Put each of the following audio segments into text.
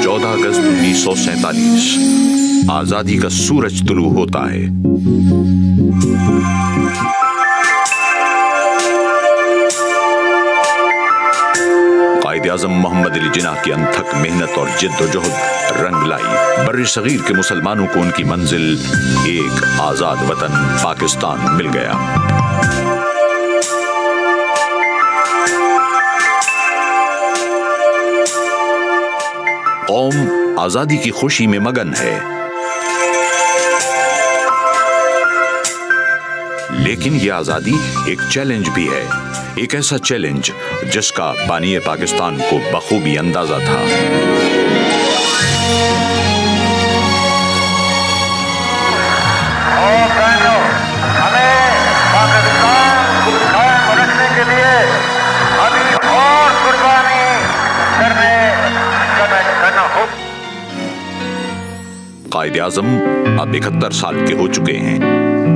14 अगस्त 1947 आजादी का सूरज तुलू होता है। कायद-ए-आज़म मोहम्मद अली जिन्ना की अनथक मेहनत और जिद्दोजहद रंग लाई। बर्र सगीर के मुसलमानों को उनकी मंजिल एक आजाद वतन पाकिस्तान मिल गया। कौम आजादी की खुशी में मगन है, लेकिन ये आजादी एक चैलेंज भी है, एक ऐसा चैलेंज जिसका बानी पाकिस्तान को बखूबी अंदाजा था। हमें पाकिस्तान को कायम रखने के लिए अभी और कुर्बानी करना हो। कायद-ए-आज़म अब 71 साल के हो चुके हैं।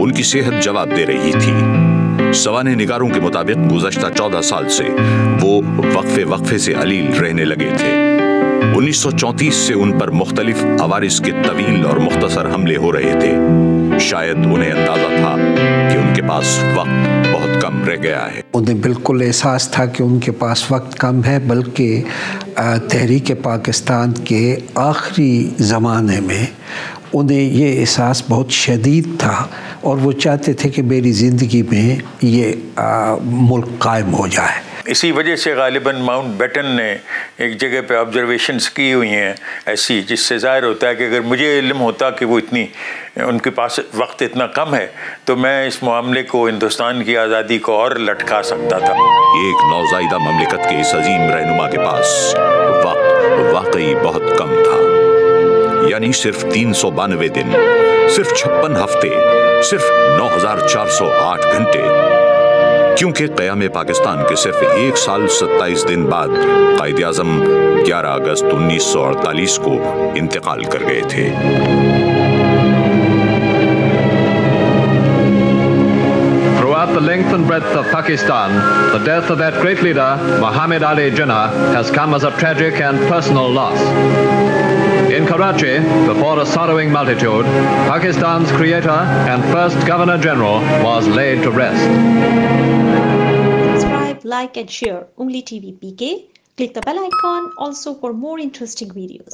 उनकी सेहत जवाब दे रही थी। सवाने निगारों के मुताबिक गुज़श्ता 14 साल से वो वक्फे से अलील रहने लगे थे। 1934 से उन पर मुख्तलिफ अवारिस के तवील और मुख्तसर हमले हो रहे थे। शायद उन्हें अंदाजा था कि उनके पास वक्त बहुत कम रह गया है। उन्हें बिल्कुल एहसास था कि उनके पास वक्त कम है, बल्कि तहरीक पाकिस्तान के आखिरी ज़माने में उन्हें ये एहसास बहुत शदीद था और वो चाहते थे कि मेरी ज़िंदगी में ये मुल्क कायम हो जाए। इसी वजह से गालिबन माउंट बैटन ने एक जगह पे ऑब्जर्वेशंस की हुई हैं ऐसी, जिससे ज़ाहिर होता है कि अगर मुझे इल्म होता कि वो उनके पास वक्त इतना कम है तो मैं इस मामले को, हिंदुस्तान की आज़ादी को और लटका सकता था। एक नौज़ाइदा ममलिकत के इस अजीम रहनुमा के पास वक्त वाकई बहुत कम था, यानी सिर्फ 392 दिन, सिर्फ 56 हफ्ते, सिर्फ 9408 घंटे। क्योंकि क़याम पाकिस्तान के सिर्फ 1 साल 27 दिन बाद कायद-ए-आज़म 11 अगस्त 1948 को इंतकाल कर गए थे। Throughout the length and breadth of Pakistan, the death of that great leader, Muhammad Ali Jinnah, has come as a tragic and personal loss. In Karachi, before a sorrowing multitude, Pakistan's creator and first Governor-General was laid to rest. Subscribe, like and share Ungli TV PK. Click the bell icon also for more interesting videos.